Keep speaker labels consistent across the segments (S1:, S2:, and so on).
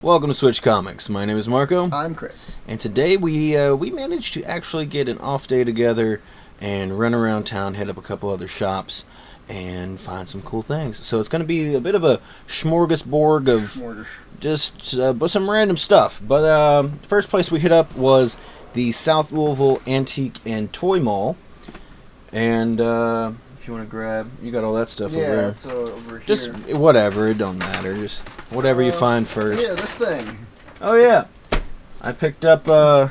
S1: Welcome to Switch Comics. My name is Marco.
S2: I'm Chris.
S1: And today we managed to actually get an off day together and run around town, hit up a couple other shops, and find some cool things. So it's going to be a bit of a smorgasbord of just some random stuff. But first place we hit up was the South Louisville Antique and Toy Mall. And if you want to grab, you got all that stuff over there.
S2: It's over here.
S1: Just whatever, it don't matter. Just whatever you find first.
S2: Yeah, this thing.
S1: Oh yeah, I picked up the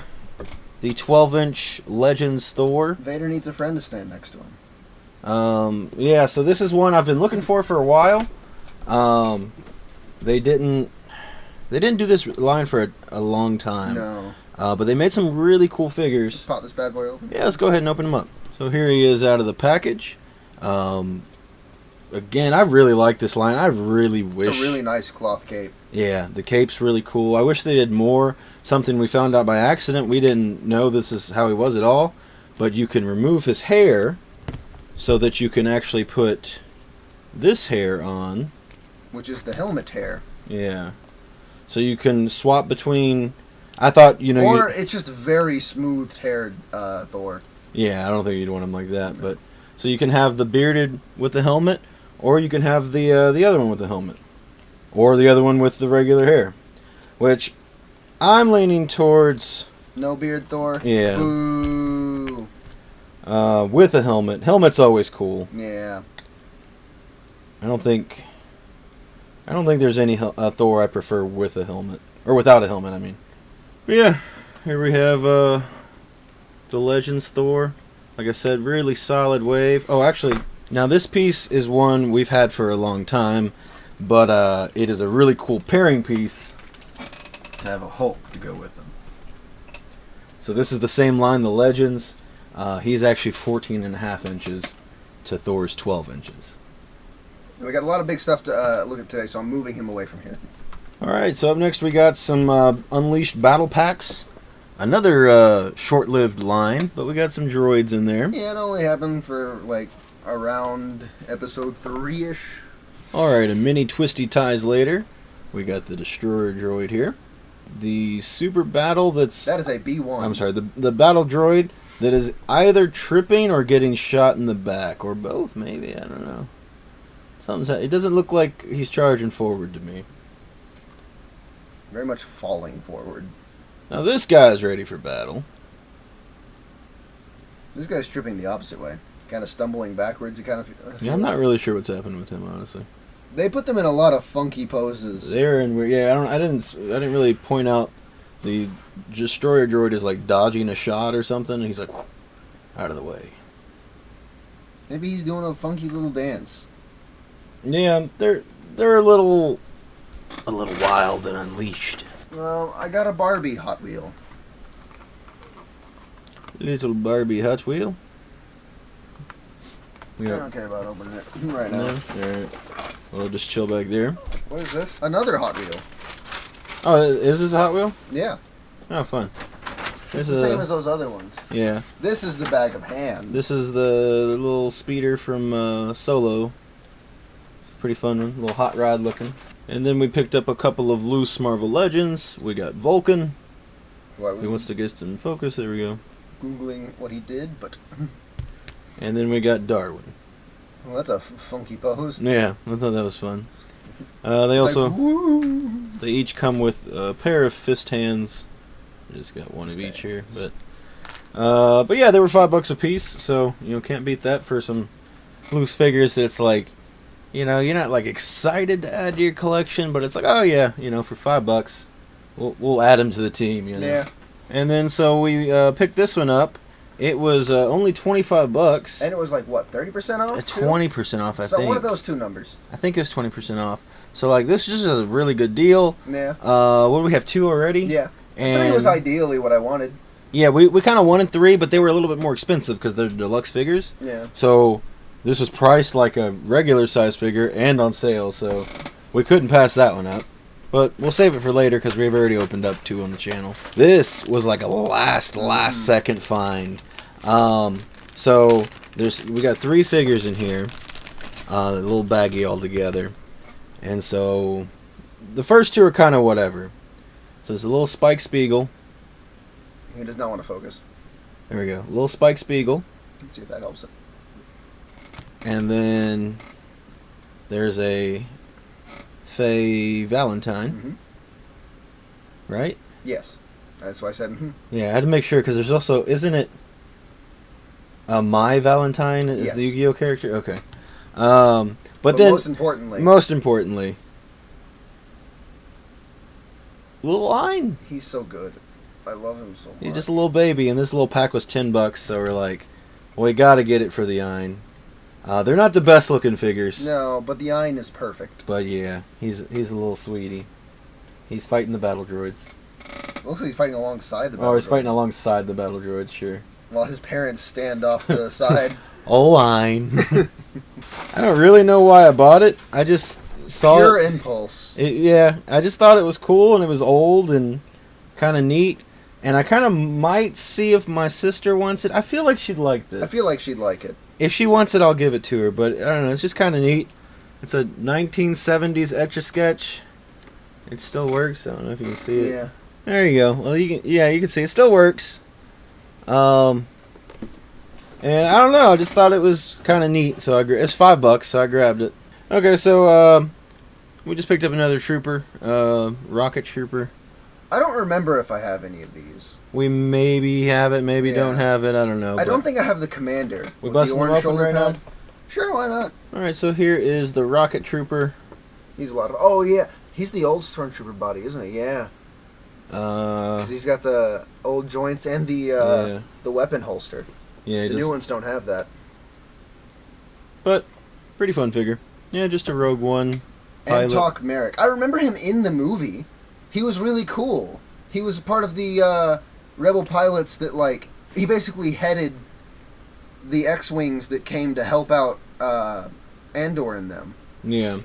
S1: 12-inch Legends Thor.
S2: Vader needs a friend to stand next to him.
S1: Yeah, so this is one I've been looking for a while. They didn't do this line for a long time.
S2: No.
S1: But they made some really cool figures.
S2: Let's pop this bad boy open.
S1: Yeah, let's go ahead and open him up. So here he is out of the package. Again, I really like this line. I really wish...
S2: It's a really nice cloth cape.
S1: Yeah, the cape's really cool. I wish they did more. Something we found out by accident. We didn't know this is how he was at all. But you can remove his hair so that you can actually put this hair on.
S2: Which is the helmet hair.
S1: Yeah. So you can swap between... I thought, you know...
S2: Or it's just very smooth-haired Thor.
S1: Yeah, I don't think you'd want him like that. But so you can have the bearded with the helmet, or you can have the other one with the helmet. Or the other one with the regular hair. Which I'm leaning towards...
S2: No beard Thor?
S1: Yeah.
S2: Boo.
S1: With a helmet. Helmet's always cool.
S2: Yeah.
S1: I don't think there's any Thor I prefer with a helmet. Or without a helmet, I mean. But yeah, here we have the Legends Thor. Like I said, really solid wave. Oh, actually, now this piece is one we've had for a long time. But it is a really cool pairing piece to have a Hulk to go with them. So this is the same line, the Legends. He's actually 14.5 inches to Thor's 12 inches.
S2: We got a lot of big stuff to look at today, so I'm moving him away from here.
S1: Alright, so up next we got some Unleashed Battle Packs. Another short-lived line, but we got some droids in there.
S2: Yeah, it only happened for, like, around episode 3-ish.
S1: Alright, a mini Twisty Ties later, we got the Destroyer droid here. The Super Battle
S2: That is a B1.
S1: I'm sorry, the Battle droid that is either tripping or getting shot in the back, or both, maybe, I don't know. It doesn't look like he's charging forward to me.
S2: Very much falling forward.
S1: Now this guy's ready for battle.
S2: This guy's tripping the opposite way. Kind of stumbling backwards.
S1: Yeah, I'm not really sure what's happening with him, honestly.
S2: They put them in a lot of funky poses.
S1: They're in weird. Yeah, I didn't really point out the Destroyer droid is like dodging a shot or something, and he's like out of the way.
S2: Maybe he's doing a funky little dance.
S1: Yeah, they're a little wild and unleashed.
S2: Well, I got a Barbie Hot Wheel.
S1: Little Barbie Hot Wheel.
S2: I don't care about opening it right now.
S1: Alright. Well, just chill back there.
S2: What is this? Another Hot Wheel.
S1: Oh, is this a Hot Wheel?
S2: Yeah.
S1: Oh, fun.
S2: It's the same as those other ones.
S1: Yeah.
S2: This is the bag of hands.
S1: This is the little speeder from Solo. Pretty fun one. A little hot rod looking. And then we picked up a couple of loose Marvel Legends. We got Vulcan. He wants to get some focus. There we go.
S2: Googling what he did, but...
S1: And then we got Darwin.
S2: Well, that's a funky pose.
S1: Yeah, I thought that was fun. They each come with a pair of fist hands. I just got one of each here, but yeah, they were $5 a piece, so can't beat that for some loose figures. That's like, you're not like excited to add to your collection, but it's like, oh yeah, for $5, we'll add them to the team.
S2: Yeah.
S1: And then so we picked this one up. It was only $25.
S2: And it was like, what, 30% off?
S1: 20% off, I think.
S2: So what are those two numbers?
S1: I think it was 20% off. So, like, this is just a really good deal.
S2: Yeah.
S1: What do we have, 2 already?
S2: Yeah.
S1: And
S2: 3 was ideally what I wanted.
S1: Yeah, we kind of wanted 3, but they were a little bit more expensive because they're deluxe figures.
S2: Yeah.
S1: So, this was priced like a regular size figure and on sale, so we couldn't pass that one up. But we'll save it for later because we've already opened up 2 on the channel. This was like a last second find. So we got 3 figures in here, a little baggy all together, and so the first 2 are kind of whatever. So it's a little Spike Spiegel.
S2: He does not want to focus.
S1: There we go. Little Spike Spiegel.
S2: Let's see if that helps it.
S1: And then there's a Faye Valentine.
S2: Mm-hmm.
S1: Right?
S2: Yes. That's why I said mm-hmm.
S1: Yeah, I had to make sure because there's also, isn't it My Valentine is
S2: Yes.
S1: the Yu-Gi-Oh character? Okay. But then
S2: most importantly,
S1: little Line.
S2: he's so good. I love him so much.
S1: He's just a little baby, and this little pack was $10, so we're like, well, we gotta get it for the Ein. They're not the best looking figures.
S2: No, but the Ein is perfect.
S1: But yeah, he's a little sweetie. He's fighting the battle droids.
S2: Looks like he's fighting alongside the battle
S1: He's fighting
S2: droids.
S1: alongside the battle droids, sure.
S2: While his parents stand off to the side.
S1: Oh, Ein. I don't really know why I bought it. I just saw
S2: Pure
S1: it.
S2: impulse.
S1: Yeah, I just thought it was cool, and it was old and kind of neat. And I kind of might see if my sister wants it. I feel like she'd like this.
S2: I feel like she'd like it.
S1: If she wants it, I'll give it to her. But I don't know. It's just kind of neat. It's a 1970s Etch-a-Sketch. It still works. I don't know if you can see it.
S2: Yeah.
S1: There you go. Well, you can see it still works. And I don't know. I just thought it was kind of neat, so it's $5, so I grabbed it. Okay, so we just picked up another trooper, rocket trooper.
S2: I don't remember if I have any of these.
S1: We maybe have it, maybe don't have it. I don't know.
S2: I don't think I have the commander.
S1: We
S2: with
S1: busting
S2: the
S1: them
S2: orange
S1: open
S2: shoulder
S1: right now?
S2: pad. Sure, why not?
S1: All right, so here is the rocket trooper.
S2: He's a lot of. Oh yeah, he's the old stormtrooper body, isn't he? Yeah. 'Cause he's got the old joints and the weapon holster.
S1: Yeah,
S2: The new ones don't have that.
S1: But pretty fun figure. Yeah, just a Rogue One pilot.
S2: And Talk Merrick. I remember him in the movie. He was really cool. He was part of the rebel pilots that he basically headed the X-wings that came to help out Andor and them.
S1: Yeah.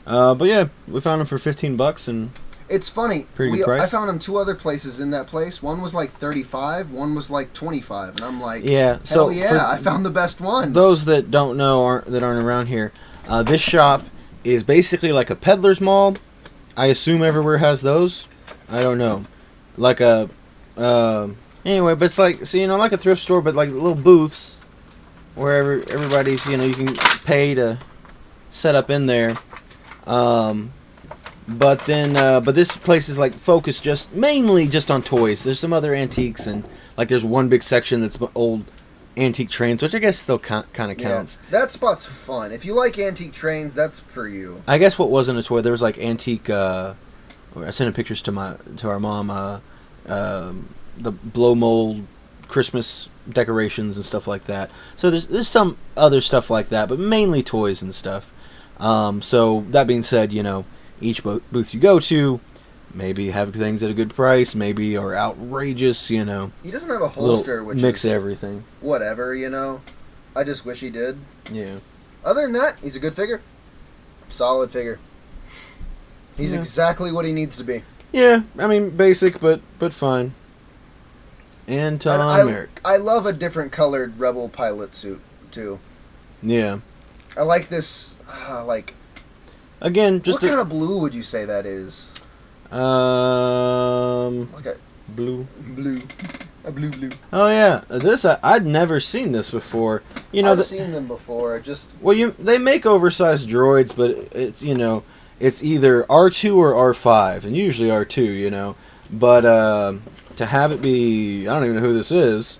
S1: But yeah, we found him for $15 and
S2: It's funny.
S1: Pretty good price.
S2: I found him 2 other places in that place. One was like 35, one was like 25, and I'm like,
S1: yeah.
S2: hell yeah, I found the best one.
S1: Those that don't know that aren't around here, this shop is basically like a peddler's mall. I assume everywhere has those. I don't know. Like a anyway, but it's like like a thrift store, but like little booths where everybody's you can pay to set up in there. But this place is like focused mainly just on toys. There's some other antiques and like there's one big section that's old antique trains, which I guess still kind of counts.
S2: Yeah, that spot's fun. If you like antique trains, that's for you.
S1: I guess what wasn't a toy, there was like antique. I sent pictures to our mom. The blow mold Christmas decorations and stuff like that. So there's some other stuff like that, but mainly toys and stuff. So that being said, each booth you go to, maybe have things at a good price, maybe are outrageous,
S2: He doesn't have a holster, which
S1: mix
S2: is
S1: everything.
S2: whatever, I just wish he did.
S1: Yeah.
S2: Other than that, he's a good figure. Solid figure. He's exactly what he needs to be.
S1: Yeah, I mean basic but fine. And Tom Merrick.
S2: I love a different colored Rebel pilot suit too.
S1: Yeah.
S2: I like this.
S1: Again, just
S2: what kind of blue would you say that is? Like a
S1: blue.
S2: A blue.
S1: Oh yeah, this I'd never seen this before.
S2: I've seen them before.
S1: They make oversized droids, but it's either R2 or R5, and usually R2. But to have it be, I don't even know who this is.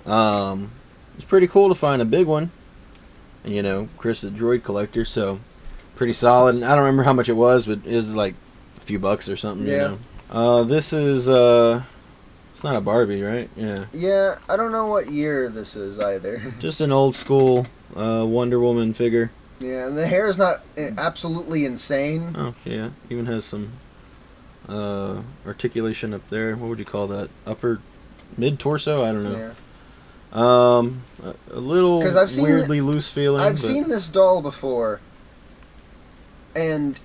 S1: It's pretty cool to find a big one. And Chris is a droid collector, so pretty solid. And I don't remember how much it was, but it was like a few bucks or something.
S2: Yeah.
S1: This is it's not a Barbie, right? Yeah.
S2: Yeah, I don't know what year this is either.
S1: Just an old school Wonder Woman figure.
S2: Yeah, and the hair is not absolutely insane.
S1: Oh yeah, even has some articulation up there. What would you call that? Upper, mid torso? I don't know.
S2: Yeah.
S1: A little weirdly loose feeling.
S2: I've seen this doll before, and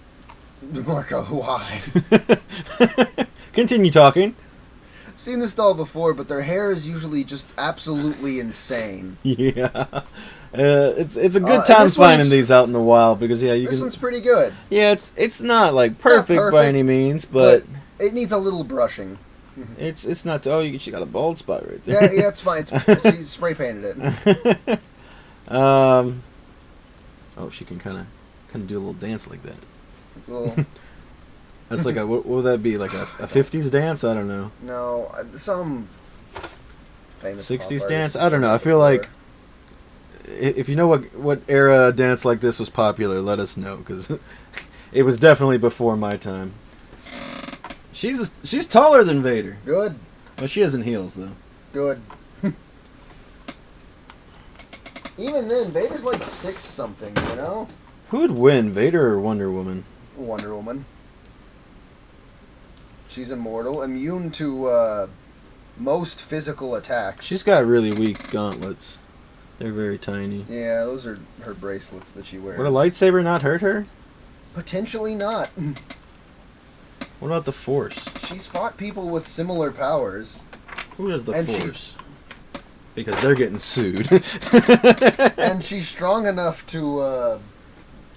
S2: Marco, why?
S1: Continue talking.
S2: I've seen this doll before, but their hair is usually just absolutely insane.
S1: Yeah. It's a good time finding these out in the wild because this
S2: one's pretty good.
S1: Yeah, it's not like perfect by any means, but
S2: It needs a little brushing.
S1: It's not. Oh, she got a bald spot right there.
S2: Yeah, it's fine. She spray painted it.
S1: Oh, she can kind of do a little dance like that.
S2: Little,
S1: That's like what would that be? Like a 50s dance? I don't know.
S2: no, some famous
S1: 60s
S2: pop
S1: dance?
S2: artist
S1: I don't know. I feel like if you know what era dance like this was popular, let us know, because it was definitely before my time. She's taller than Vader.
S2: Good.
S1: Well, she has in heels though.
S2: Good. Even then, Vader's like 6 something, you know?
S1: Who would win, Vader or Wonder Woman?
S2: Wonder Woman. She's immortal, immune to most physical attacks.
S1: She's got really weak gauntlets. They're very tiny.
S2: Yeah, those are her bracelets that she wears.
S1: Would a lightsaber not hurt her?
S2: Potentially not.
S1: What about the Force?
S2: She's fought people with similar powers.
S1: Who is the
S2: And
S1: Force? Because they're getting sued.
S2: And she's strong enough to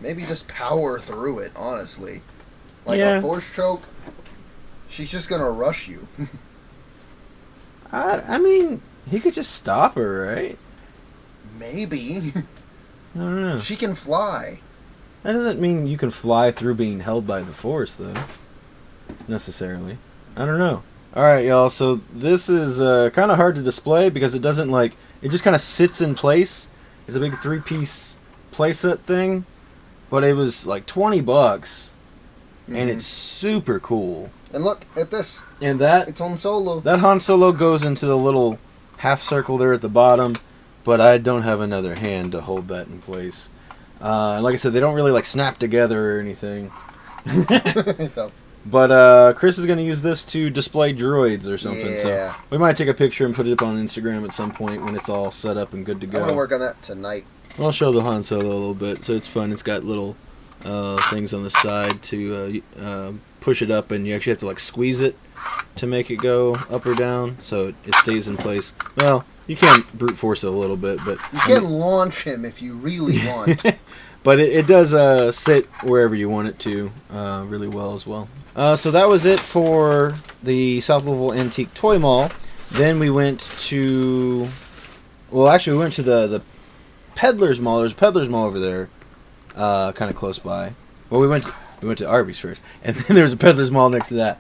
S2: maybe just power through it, honestly. Like
S1: Yeah.
S2: a Force choke, she's just gonna rush you.
S1: I mean, he could just stop her, right?
S2: Maybe.
S1: I don't know.
S2: She can fly.
S1: That doesn't mean you can fly through being held by the Force, though. Necessarily. I don't know. Alright, y'all, so this is kind of hard to display because it doesn't, like, it just kind of sits in place. It's a big 3-piece playset thing, but it was like $20, and it's super cool.
S2: And look at this.
S1: And that
S2: It's on Solo.
S1: that Han Solo goes into the little half circle there at the bottom, but I don't have another hand to hold that in place. And like I said, they don't really like snap together or anything. But Chris is going to use this to display droids or something.
S2: Yeah.
S1: So we might take a picture and put it up on Instagram at some point when it's all set up and good to
S2: I'm gonna
S1: go.
S2: work on that tonight.
S1: I'll show the Han Solo a little bit, so it's fun. It's got little things on the side to push it up, and you actually have to like squeeze it to make it go up or down, so it stays in place. Well, you can brute force it a little bit, but
S2: You can launch him if you really want.
S1: but it does sit wherever you want it to really well as well. So that was it for the South Louisville Antique Toy Mall. Then we went to, well, actually we went to the Peddler's Mall. There's a Peddler's Mall over there, kind of close by. Well, we went to Arby's first, and then there was a Peddler's Mall next to that.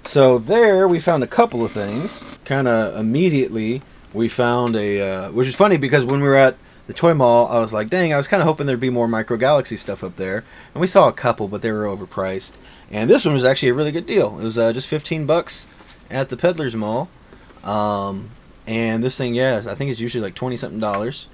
S1: So there we found a couple of things. Kind of immediately we found a, which is funny because when we were at the toy mall, I was like, dang, I was kind of hoping there'd be more Micro Galaxy stuff up there. And we saw a couple, but they were overpriced. And this one was actually a really good deal. It was just $15 at the Peddler's Mall. And this thing, yeah, I think it's usually like $20-something.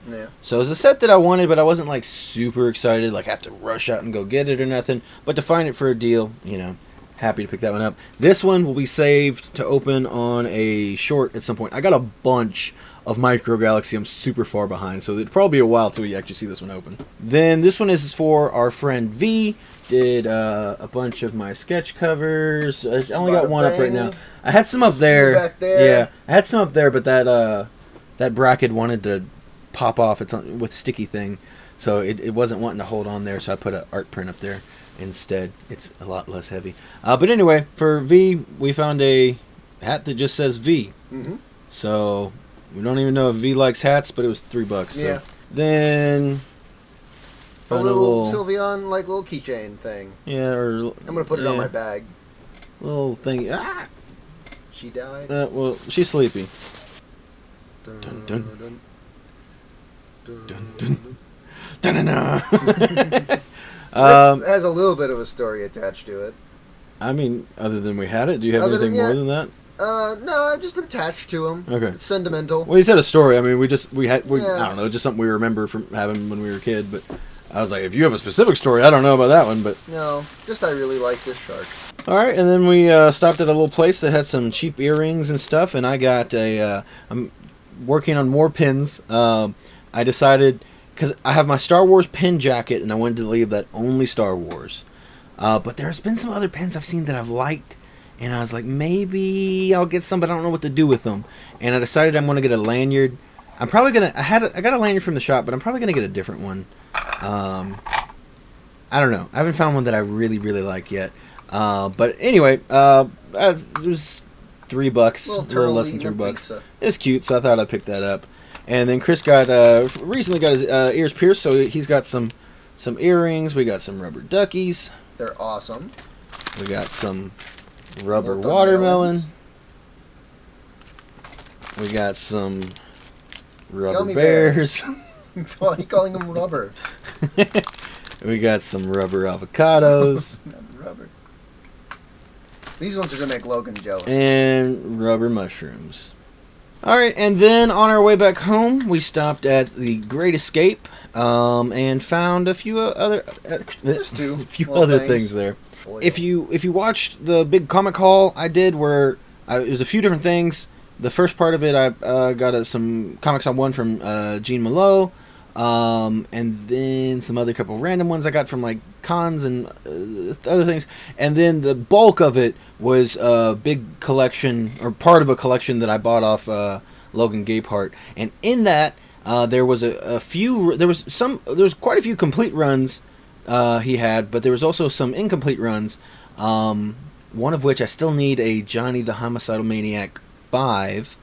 S2: Yeah.
S1: So it was a set that I wanted, but I wasn't like super excited, like have to rush out and go get it or nothing. But to find it for a deal, you know, happy to pick that one up. This one will be saved to open on a short at some point. I got a bunch of Micro Galaxy. I'm super far behind, so it'll probably be a while till you actually see this one open. Then this one is for our friend V. Did a bunch of my sketch covers. I only got one up right now. I had some up there.
S2: Back there.
S1: Yeah, I had some up there, but that bracket wanted to pop off. It's with sticky thing, so it wasn't wanting to hold on there. So I put an art print up there instead. It's a lot less heavy. But anyway, for V, we found a hat that just says V.
S2: Mm-hmm.
S1: So we don't even know if V likes hats, but it was $3. So.
S2: Yeah.
S1: Then
S2: A little Sylveon, like, little keychain thing.
S1: Yeah, or
S2: I'm gonna put it on my bag.
S1: Little thing. Ah!
S2: She died.
S1: Well, she's sleepy.
S2: Dun,
S1: dun, dun.
S2: dun,
S1: Dun, dun. Dun-dun-dun.
S2: This has a little bit of a story attached to it.
S1: I mean, other than we had it, do you have
S2: Other
S1: anything
S2: than-
S1: more
S2: yeah.
S1: than that?
S2: No, I'm just attached to him.
S1: Okay.
S2: It's sentimental.
S1: Well, you said a story. I mean, we
S2: Yeah.
S1: I don't know, just something we remember from having when we were a kid. But I was like, if you have a specific story, I don't know about that one. But
S2: No, just I really like this shark.
S1: all right, and then we stopped at a little place that had some cheap earrings and stuff, and I got I'm working on more pins. I decided, because I have my Star Wars pin jacket, and I wanted to leave that only Star Wars. But there's been some other pins I've seen that I've liked, and I was like, maybe I'll get some, but I don't know what to do with them. And I decided I'm going to get a lanyard. I'm probably going to, I got a lanyard from the shop, but I'm probably going to get a different one. I don't know. I haven't found one that I really, really like yet. But anyway, it was $3, a little less than $3. It was cute, so I thought I'd pick that up. And then Chris got recently got his ears pierced, so he's got some earrings. We got some rubber duckies.
S2: They're awesome.
S1: We got some rubber watermelon. We got some rubber
S2: Gummy
S1: bears.
S2: Why are you calling them rubber?
S1: We got some rubber avocados.
S2: Rubber. These ones are going to make Logan jealous.
S1: And rubber mushrooms. Alright, and then on our way back home, we stopped at the Great Escape and found a few other
S2: Just two.
S1: a few other things there.
S2: Boy.
S1: If you watched the big comic haul I did, where it was a few different things. The first part of it, I got some comics I won from Gene Malot, and then some other couple random ones I got from like cons and other things. And then the bulk of it was a big collection, or part of a collection that I bought off Logan Gapehart. And in that, there was a few. There was quite a few complete runs he had, but there was also some incomplete runs. One of which I still need a Johnny the Homicidal Maniac 5,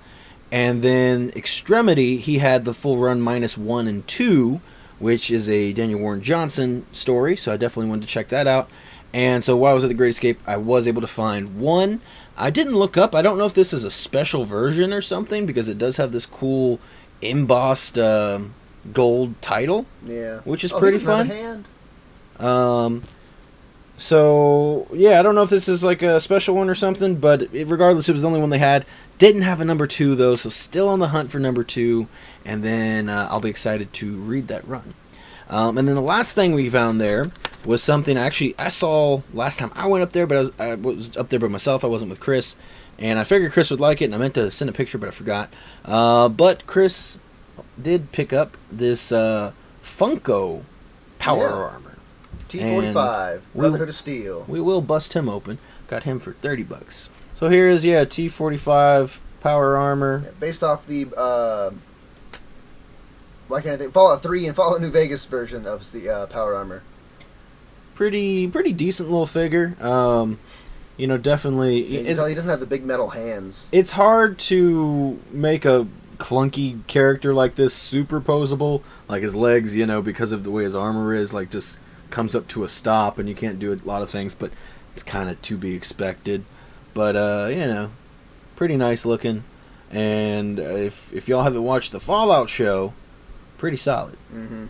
S1: and then Extremity, he had the full run -1 and 2, which is a Daniel Warren Johnson story, so I definitely wanted to check that out. And so while I was at the Great Escape, I was able to find one. I didn't look up, I don't know if this is a special version or something, because it does have this cool embossed gold title, which is pretty fun. So, yeah, I don't know if this is like a special one or something, but regardless, it was the only one they had. Didn't have a number 2, though, so still on the hunt for number 2, and then I'll be excited to read that run. And then the last thing we found there was something I saw last time I went up there, but I was up there by myself. I wasn't with Chris, and I figured Chris would like it, and I meant to send a picture, but I forgot. But Chris did pick up this Funko Power Armor.
S2: T-45, Brotherhood of Steel.
S1: We will bust him open. Got him for $30. So here is, T-45 Power Armor.
S2: Yeah, based off the, why can't I think? Fallout 3 and Fallout New Vegas version of the Power Armor.
S1: Pretty decent little figure. Definitely.
S2: You can tell he doesn't have the big metal hands.
S1: It's hard to make a clunky character like this superposable. Like his legs, because of the way his armor is, like just comes up to a stop, and you can't do a lot of things, but it's kind of to be expected. But pretty nice looking, and if y'all haven't watched the Fallout show, pretty solid.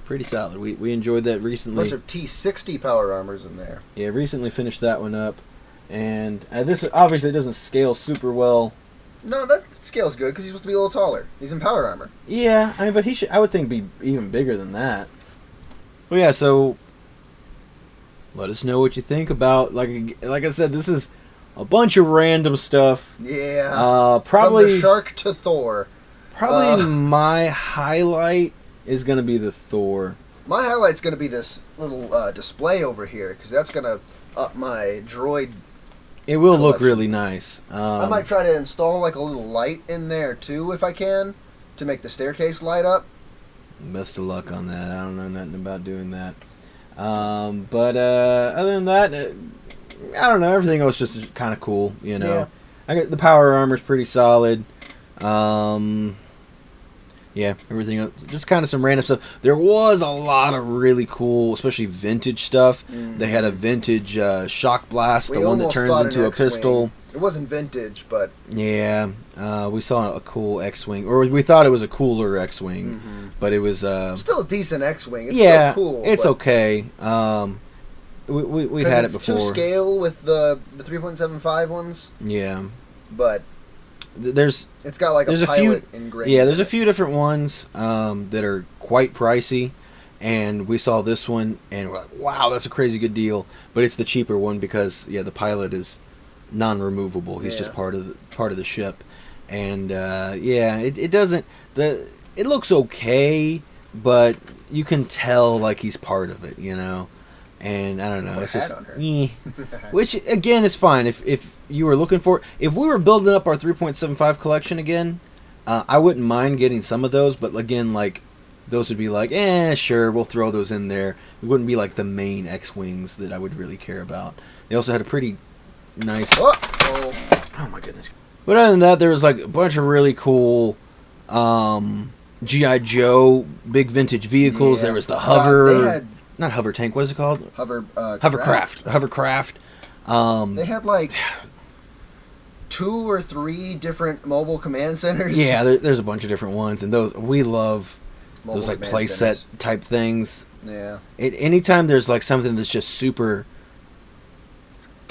S1: Pretty solid. We enjoyed that recently.
S2: Bunch of T-60 power armors in there.
S1: Yeah, recently finished that one up, and this obviously doesn't scale super well.
S2: No, that scales good because he's supposed to be a little taller. He's in power armor.
S1: Yeah, but he should. I would think be even bigger than that. Well, yeah. So let us know what you think about. Like I said, this is a bunch of random stuff.
S2: Yeah.
S1: Probably
S2: from the Shark to Thor.
S1: Probably my highlight is gonna be the Thor.
S2: My highlight's gonna be this little display over here because that's gonna up my droid.
S1: It will
S2: collection.
S1: look really nice.
S2: I might try to install like a little light in there too if I can to make the staircase light up.
S1: Best of luck on that. I don't know nothing about doing that. But other than that, I don't know. Everything else just kind of cool,
S2: Yeah.
S1: I got the power armor's pretty solid. Yeah, everything else, just kind of some random stuff. There was a lot of really cool, especially vintage stuff. They had a vintage shock blast, the one that turns into a pistol.
S2: It wasn't vintage, but
S1: yeah, we saw a cool X-wing, or we thought it was a cooler X-wing, but it was
S2: still a decent X-wing. It's
S1: still
S2: cool.
S1: It's okay. We've had it before.
S2: It's to scale with the 3.75 ones.
S1: Yeah,
S2: but it's got like a pilot engraved.
S1: Yeah, there's a few different ones that are quite pricey, and we saw this one, and we're like, wow, that's a crazy good deal. But it's the cheaper one because the pilot is non-removable. He's just part of the ship, and it doesn't. It looks okay, but you can tell like he's part of it, And I don't know, it's just which again is fine if you were looking for. If we were building up our 3.75 collection again, I wouldn't mind getting some of those. But again, like those would be like, sure, we'll throw those in there. It wouldn't be like the main X-wings that I would really care about. They also had a pretty nice.
S2: Oh.
S1: Oh my goodness. But other than that, there was like a bunch of really cool G.I. Joe big vintage vehicles.
S2: Yeah.
S1: There was the hover,
S2: They had
S1: not hover tank. What is it called?
S2: hovercraft.
S1: Hovercraft.
S2: They had like 2 or 3 different mobile command centers.
S1: Yeah, there's a bunch of different ones, and those we love.
S2: Mobile
S1: Those like
S2: command
S1: playset
S2: centers.
S1: type things.
S2: Yeah.
S1: Anytime there's like something that's just super,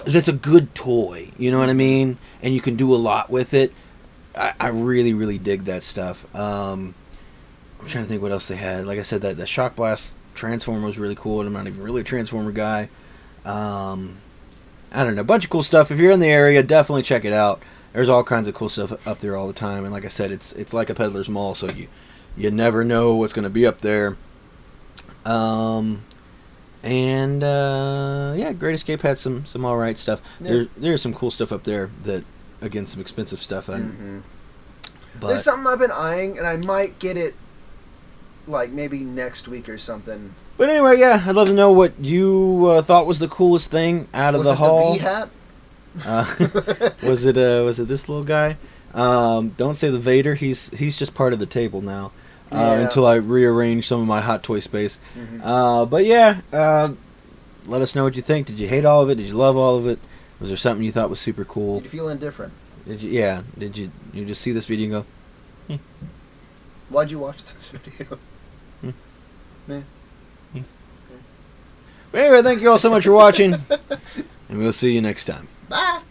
S1: that's a good toy, you know what I mean, and you can do a lot with it. I really really dig that stuff. I'm trying to think what else they had. Like I said, that the Shock Blast Transformer was really cool, and I'm not even really a Transformer guy. I don't know, a bunch of cool stuff. If you're in the area, definitely check it out. There's all kinds of cool stuff up there all the time, and like I said, it's like a peddler's mall, so you never know what's going to be up there. Yeah, Great Escape had some alright stuff.
S2: Yeah.
S1: There's some cool stuff up there that, again, some expensive stuff.
S2: Mm-hmm.
S1: But
S2: There's something I've been eyeing, and I might get it like maybe next week or something.
S1: But anyway, yeah, I'd love to know what you thought was the coolest thing out of
S2: Was
S1: the
S2: it
S1: haul.
S2: the V-hat?
S1: Was it this little guy? Don't say the Vader. He's just part of the table now.
S2: Yeah.
S1: Until I rearrange some of my hot toy space.
S2: Mm-hmm.
S1: But yeah, let us know what you think. Did you hate all of it? Did you love all of it? Was there something you thought was super cool?
S2: Did you feel indifferent?
S1: Did you? Yeah. Did you just see this video and go,
S2: Why'd you watch this video?
S1: But anyway, thank you all so much for watching, and we'll see you next time.
S2: Bye.